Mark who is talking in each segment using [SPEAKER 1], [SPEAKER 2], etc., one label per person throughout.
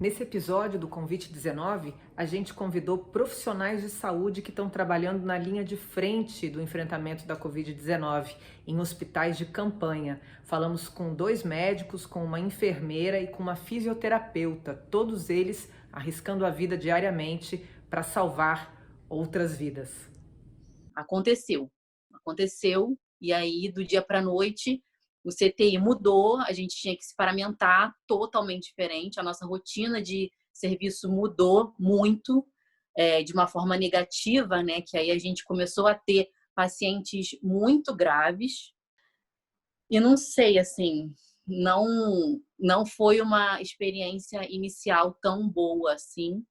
[SPEAKER 1] Nesse episódio do Convite 19, a gente convidou profissionais de saúde que estão trabalhando na linha de frente do enfrentamento da Covid-19 em hospitais de campanha. Falamos com 2 médicos, com uma enfermeira e com uma fisioterapeuta, todos eles arriscando a vida diariamente para salvar outras vidas.
[SPEAKER 2] Aconteceu, e aí do dia para a noite o CTI mudou, a gente tinha que se paramentar totalmente diferente, a nossa rotina de serviço mudou muito, de uma forma negativa, né, que aí a gente começou a ter pacientes muito graves, e não sei, assim, não foi uma experiência inicial tão boa assim,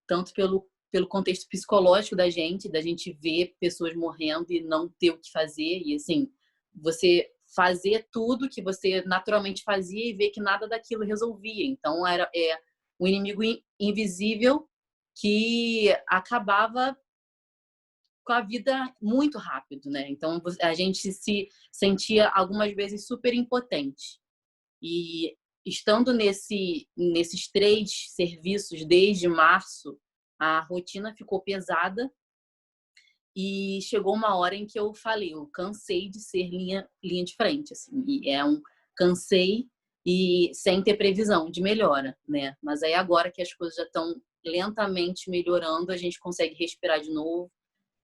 [SPEAKER 2] tanto pelo contexto psicológico da gente ver pessoas morrendo e não ter o que fazer, e assim, você fazer tudo que você naturalmente fazia e ver que nada daquilo resolvia. Então era um inimigo invisível que acabava com a vida muito rápido, né? Então a gente se sentia algumas vezes super impotente. E estando nesses 3 serviços desde março, a rotina ficou pesada e chegou uma hora em que eu falei, eu cansei de ser linha de frente, assim, cansei e sem ter previsão de melhora, né? Mas aí agora que as coisas já estão lentamente melhorando, a gente consegue respirar de novo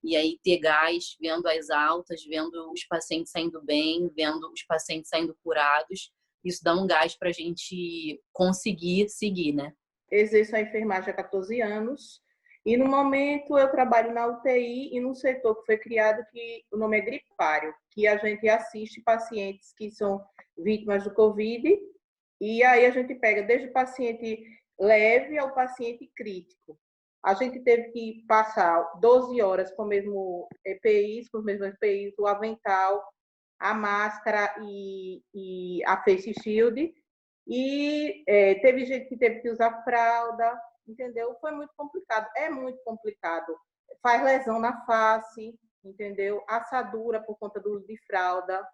[SPEAKER 2] e aí ter gás, vendo as altas, vendo os pacientes saindo bem, vendo os pacientes saindo curados, isso dá um gás para a gente conseguir seguir, né?
[SPEAKER 3] Exerço a enfermagem há 14 anos e, no momento, eu trabalho na UTI e num setor que foi criado que o nome é gripário, que a gente assiste pacientes que são vítimas do Covid e aí a gente pega desde o paciente leve ao paciente crítico. A gente teve que passar 12 horas com o mesmo EPIs, com os mesmos EPIs, o avental, a máscara e a face shield. E teve gente que teve que usar fralda, entendeu? Foi muito complicado, é muito complicado. Faz lesão na face, entendeu? Assadura por conta do uso de fralda.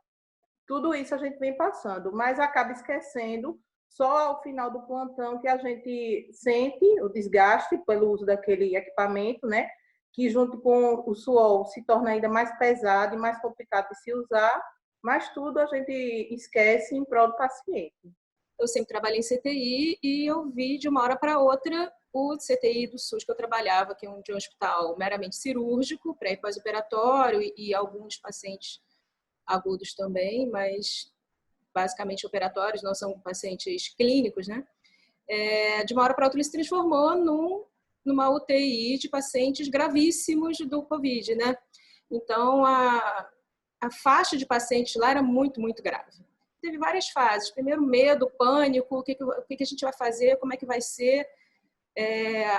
[SPEAKER 3] Tudo isso a gente vem passando, mas acaba esquecendo só ao final do plantão que a gente sente o desgaste pelo uso daquele equipamento, né? Que junto com o suor se torna ainda mais pesado e mais complicado de se usar, mas tudo a gente esquece em prol do paciente.
[SPEAKER 4] Eu sempre trabalhei em CTI e eu vi de uma hora para outra o CTI do SUS que eu trabalhava, que é de um hospital meramente cirúrgico, pré e pós-operatório, e alguns pacientes agudos também, mas basicamente operatórios, não são pacientes clínicos, né? De uma hora para outra ele se transformou numa UTI de pacientes gravíssimos do Covid, né? Então a faixa de pacientes lá era muito, muito grave. Teve várias fases. Primeiro, medo, pânico, o que a gente vai fazer, como é que vai ser.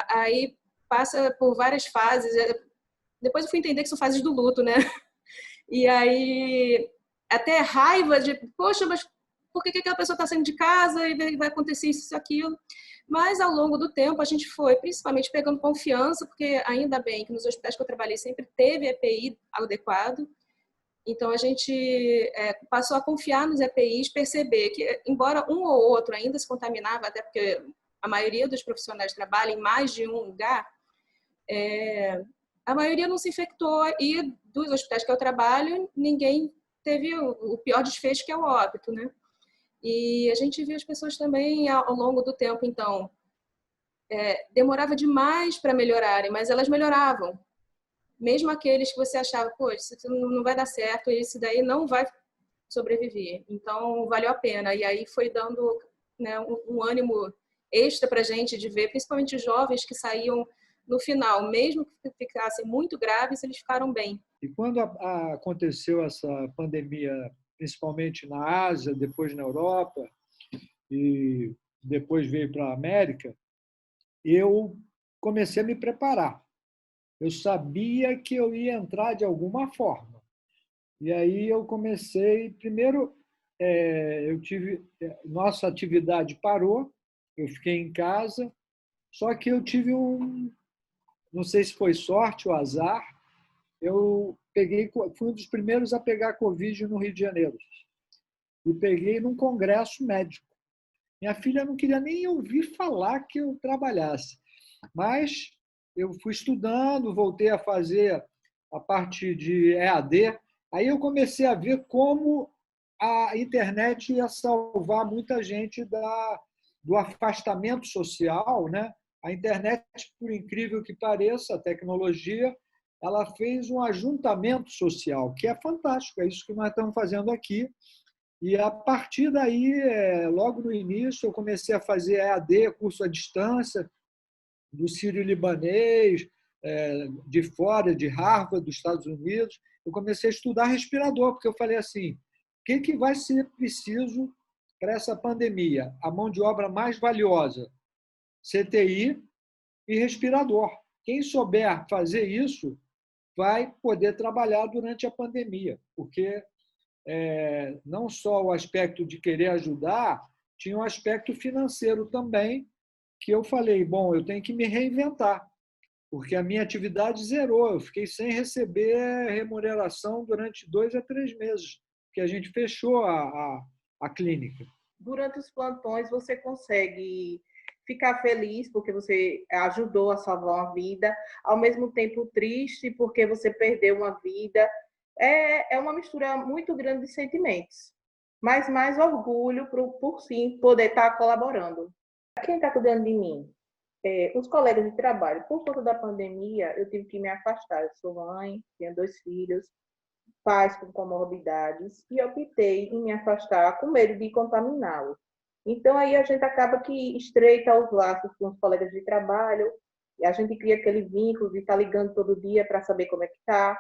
[SPEAKER 4] Aí passa por várias fases. Depois eu fui entender que são fases do luto, né? E aí até raiva de, poxa, mas por que aquela pessoa está saindo de casa e vai acontecer isso, aquilo? Mas ao longo do tempo a gente foi principalmente pegando confiança, porque ainda bem que nos hospitais que eu trabalhei sempre teve EPI adequado. Então, a gente passou a confiar nos EPIs, perceber que, embora um ou outro ainda se contaminava, até porque a maioria dos profissionais trabalha em mais de um lugar, a maioria não se infectou e dos hospitais que eu trabalho, ninguém teve o pior desfecho, que é o óbito, né? E a gente viu as pessoas também ao longo do tempo, então, demorava demais para melhorarem, mas elas melhoravam. Mesmo aqueles que você achava, poxa, isso não vai dar certo, esse daí não vai sobreviver. Então, valeu a pena. E aí foi dando, né, um ânimo extra para a gente de ver, principalmente os jovens que saíam no final, mesmo que ficassem muito graves, eles ficaram bem.
[SPEAKER 5] E quando aconteceu essa pandemia, principalmente na Ásia, depois na Europa, e depois veio para a América, eu comecei a me preparar. Eu sabia que eu ia entrar de alguma forma. E aí eu comecei, primeiro, nossa atividade parou, eu fiquei em casa, só que eu tive não sei se foi sorte ou azar, eu fui um dos primeiros a pegar Covid no Rio de Janeiro. E peguei num congresso médico. Minha filha não queria nem ouvir falar que eu trabalhasse. Mas eu fui estudando, voltei a fazer a parte de EAD. Aí eu comecei a ver como a internet ia salvar muita gente do afastamento social, né? A internet, por incrível que pareça, a tecnologia, ela fez um ajuntamento social, que é fantástico, é isso que nós estamos fazendo aqui. E a partir daí, logo no início, eu comecei a fazer EAD, curso à distância, do Sírio-Libanês, de fora, de Harvard, dos Estados Unidos. Eu comecei a estudar respirador, porque eu falei assim, o que vai ser preciso para essa pandemia? A mão de obra mais valiosa, CTI e respirador. Quem souber fazer isso vai poder trabalhar durante a pandemia, porque não só o aspecto de querer ajudar, tinha um aspecto financeiro também, que eu falei, bom, eu tenho que me reinventar, porque a minha atividade zerou, eu fiquei sem receber remuneração durante 2 a 3 meses, que a gente fechou a clínica.
[SPEAKER 3] Durante os plantões, você consegue ficar feliz porque você ajudou a salvar uma vida, ao mesmo tempo triste porque você perdeu uma vida. É uma mistura muito grande de sentimentos, mas mais orgulho por sim poder estar colaborando. Quem está cuidando de mim? Os colegas de trabalho. Por conta da pandemia, eu tive que me afastar. Eu sou mãe, tenho 2 filhos, pais com comorbidades, e optei em me afastar com medo de contaminá-los. Então, aí a gente acaba que estreita os laços com os colegas de trabalho, e a gente cria aquele vínculo de estar ligando todo dia para saber como é que está.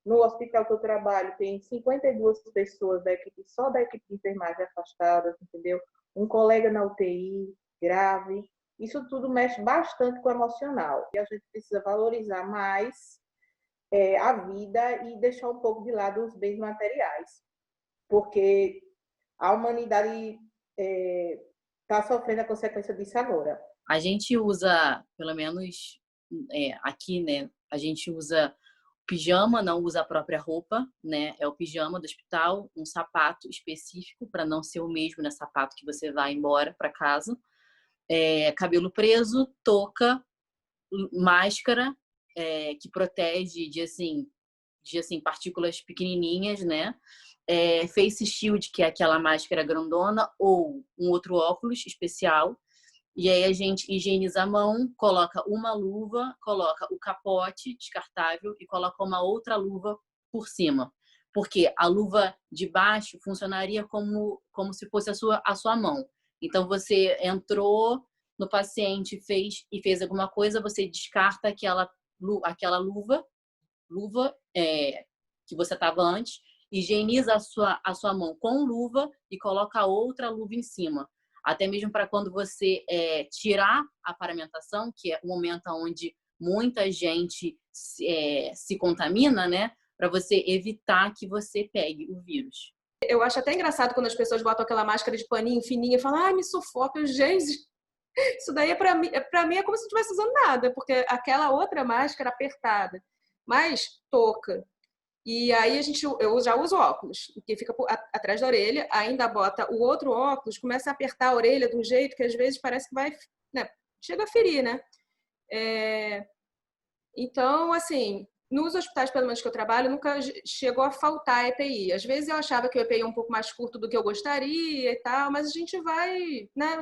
[SPEAKER 3] No hospital que eu trabalho, tem 52 pessoas só da equipe de enfermagem afastadas, entendeu? Um colega na UTI, grave. Isso tudo mexe bastante com o emocional. E a gente precisa valorizar mais a vida e deixar um pouco de lado os bens materiais, porque a humanidade está sofrendo a consequência disso agora.
[SPEAKER 2] A gente usa, pelo menos aqui, né? A gente usa pijama, não usa a própria roupa, né? É o pijama do hospital, um sapato específico para não ser o mesmo, né, sapato que você vai embora para casa. Cabelo preso, touca, máscara que protege de partículas pequenininhas, né? Face shield, que é aquela máscara grandona, ou um outro óculos especial. E aí a gente higieniza a mão, coloca uma luva, coloca o capote descartável e coloca uma outra luva por cima. Porque a luva de baixo funcionaria como se fosse a sua mão. Então, você entrou no paciente, fez alguma coisa, você descarta aquela luva que você estava antes, higieniza a sua mão com luva e coloca outra luva em cima. Até mesmo para quando você tirar a paramentação, que é o momento onde muita gente se contamina, né? Para você evitar que você pegue o vírus.
[SPEAKER 4] Eu acho até engraçado quando as pessoas botam aquela máscara de paninho fininha e falam, me sufoca. Gente, isso daí para mim é como se não estivesse usando nada, porque aquela outra máscara apertada, mais touca. E aí eu já uso óculos, que fica atrás da orelha, ainda bota o outro óculos, começa a apertar a orelha de um jeito que às vezes parece que vai, né, chega a ferir, né? Então, assim, nos hospitais, pelo menos que eu trabalho, nunca chegou a faltar EPI. Às vezes eu achava que o EPI é um pouco mais curto do que eu gostaria e tal, mas a gente vai, né?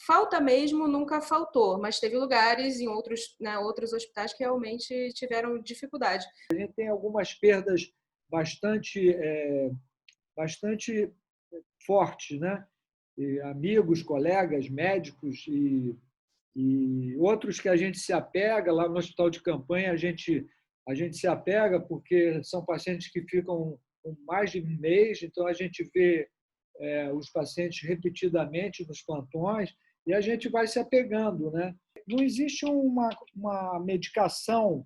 [SPEAKER 4] Falta mesmo nunca faltou, mas teve lugares em outros hospitais que realmente tiveram dificuldade.
[SPEAKER 5] A gente tem algumas perdas bastante fortes, né? E amigos, colegas, médicos e outros que a gente se apega. Lá no hospital de campanha a gente se apega porque são pacientes que ficam com mais de 1 mês, então a gente vê os pacientes repetidamente nos plantões e a gente vai se apegando, né? Não existe uma medicação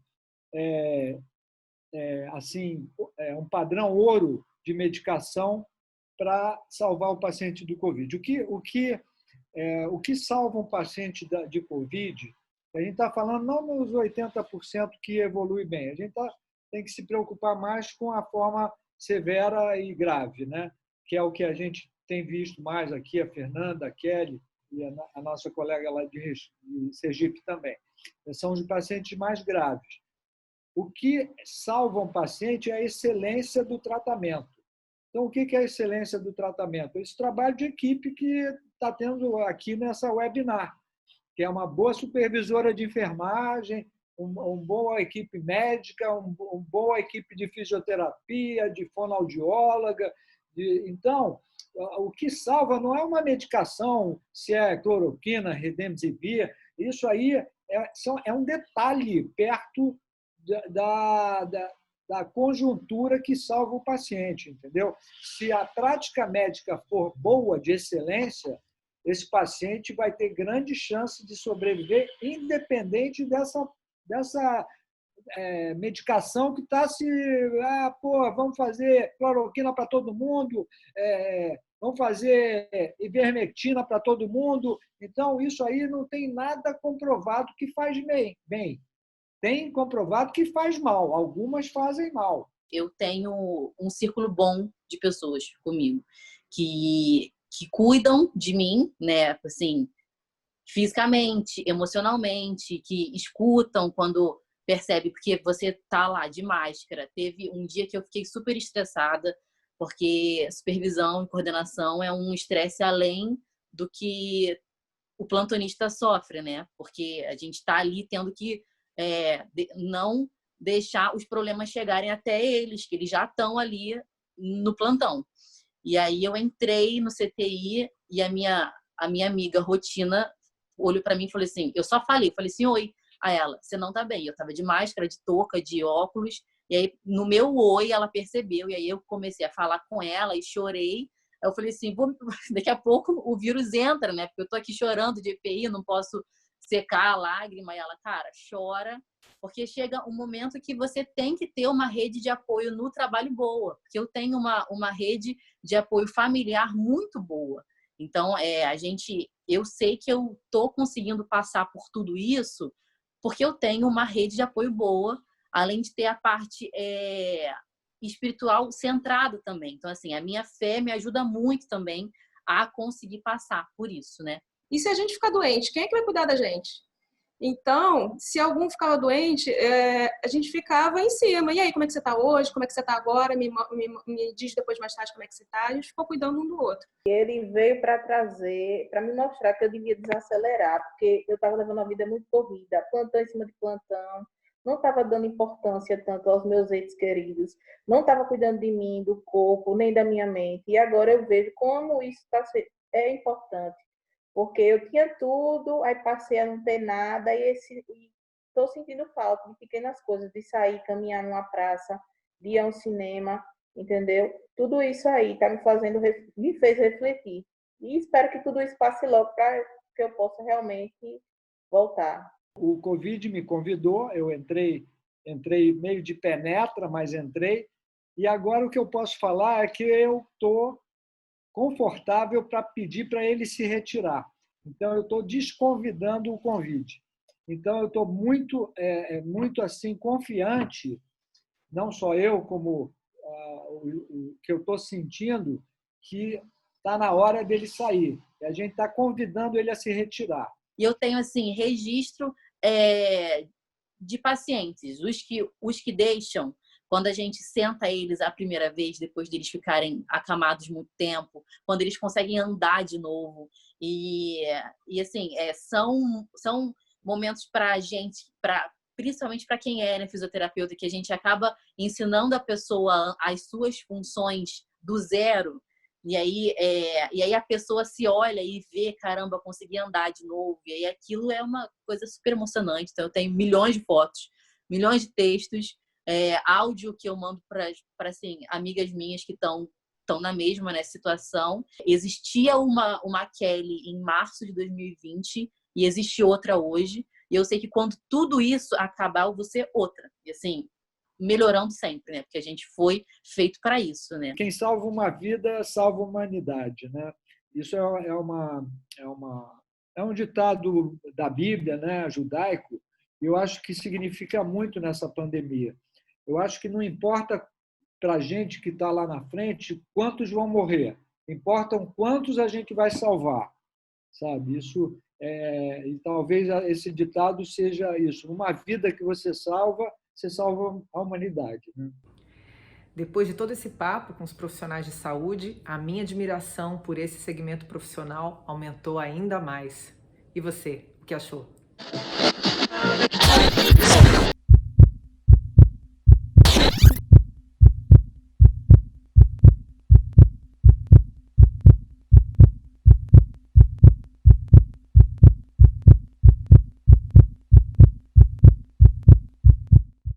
[SPEAKER 5] um padrão ouro de medicação para salvar o paciente do Covid. O que salva um paciente de Covid, a gente está falando não nos 80% que evolui bem, a gente está tem que se preocupar mais com a forma severa e grave, né? Que é o que a gente tem visto mais aqui, a Fernanda, a Kelly e a nossa colega lá de Sergipe também. São os pacientes mais graves. O que salva um paciente é a excelência do tratamento. Então, o que é a excelência do tratamento? Esse trabalho de equipe que está tendo aqui nessa webinar, que é uma boa supervisora de enfermagem, uma boa equipe médica, uma boa equipe de fisioterapia, de fonoaudióloga. Então, o que salva não é uma medicação, se é cloroquina, remdesivir, isso aí é um detalhe perto da conjuntura que salva o paciente, entendeu? Se a prática médica for boa, de excelência, esse paciente vai ter grande chance de sobreviver, independente dessa medicação que está se... vamos fazer cloroquina para todo mundo, vamos fazer ivermectina para todo mundo. Então, isso aí não tem nada comprovado que faz bem. Tem comprovado que faz mal. Algumas fazem mal.
[SPEAKER 2] Eu tenho um círculo bom de pessoas comigo que cuidam de mim, né? Assim, fisicamente, emocionalmente, que escutam quando percebe, porque você tá lá de máscara. Teve um dia que eu fiquei super estressada, porque supervisão e coordenação é um estresse além do que o plantonista sofre, né? Porque a gente tá ali tendo que não deixar os problemas chegarem até eles, que eles já estão ali no plantão. E aí eu entrei no CTI e a minha amiga Rotina olhou para mim e falou assim, eu só falei assim, oi, a ela, você não tá bem. Eu tava de máscara, de touca, de óculos, e aí no meu oi ela percebeu, e aí eu comecei a falar com ela e chorei. Aí eu falei assim, daqui a pouco o vírus entra, né? Porque eu tô aqui chorando de EPI, não posso secar a lágrima. E ela, cara, chora, porque chega um momento que você tem que ter uma rede de apoio no trabalho boa, porque eu tenho uma rede de apoio familiar muito boa. Então, eu sei que eu tô conseguindo passar por tudo isso porque eu tenho uma rede de apoio boa, além de ter a parte espiritual centrada também. Então, assim, a minha fé me ajuda muito também a conseguir passar por isso, né?
[SPEAKER 4] E se a gente ficar doente, quem é que vai cuidar da gente? Então, se algum ficava doente, a gente ficava em cima. E aí, como é que você está hoje? Como é que você está agora? Me diz depois, mais tarde, como é que você está. A gente ficou cuidando um do outro.
[SPEAKER 3] Ele veio para trazer, para me mostrar que eu devia desacelerar, porque eu estava levando uma vida muito corrida, plantão em cima de plantão, não estava dando importância tanto aos meus entes queridos, não estava cuidando de mim, do corpo, nem da minha mente. E agora eu vejo como isso é importante. Porque eu tinha tudo, aí passei a não ter nada e estou sentindo falta de pequenas coisas, de sair, caminhar numa praça, de ir a um cinema, entendeu? Tudo isso aí me fez refletir. E espero que tudo isso passe logo para que eu possa realmente voltar.
[SPEAKER 5] O Covid me convidou, eu entrei meio de penetra, mas entrei. E agora o que eu posso falar é que eu estou confortável para pedir para ele se retirar. Então, eu estou desconvidando o convite. Então, eu estou muito assim, confiante, não só eu, como o que eu estou sentindo, que está na hora dele sair. E a gente está convidando ele a se retirar.
[SPEAKER 2] E eu tenho, assim, registro de pacientes, os que deixam, quando a gente senta eles a primeira vez, depois deles ficarem acamados muito tempo, quando eles conseguem andar de novo. E assim, são momentos para a gente, principalmente para quem é fisioterapeuta, que a gente acaba ensinando a pessoa as suas funções do zero. E aí a pessoa se olha e vê, caramba, consegui andar de novo. E aí aquilo é uma coisa super emocionante. Então, eu tenho milhões de fotos, milhões de textos, áudio que eu mando para assim, amigas minhas que estão na mesma, né, situação. Existia uma Kelly em março de 2020 e existe outra hoje. E eu sei que quando tudo isso acabar, eu vou ser outra. E assim, melhorando sempre, né? Porque a gente foi feito para isso, né?
[SPEAKER 5] Quem salva uma vida, salva a humanidade, né? Isso é um ditado da Bíblia, né, judaico, e eu acho que significa muito nessa pandemia. Eu acho que não importa para a gente que está lá na frente quantos vão morrer, importam quantos a gente vai salvar, sabe? Isso e talvez esse ditado seja isso: uma vida que você salva a humanidade, né?
[SPEAKER 1] Depois de todo esse papo com os profissionais de saúde, a minha admiração por esse segmento profissional aumentou ainda mais. E você, o que achou?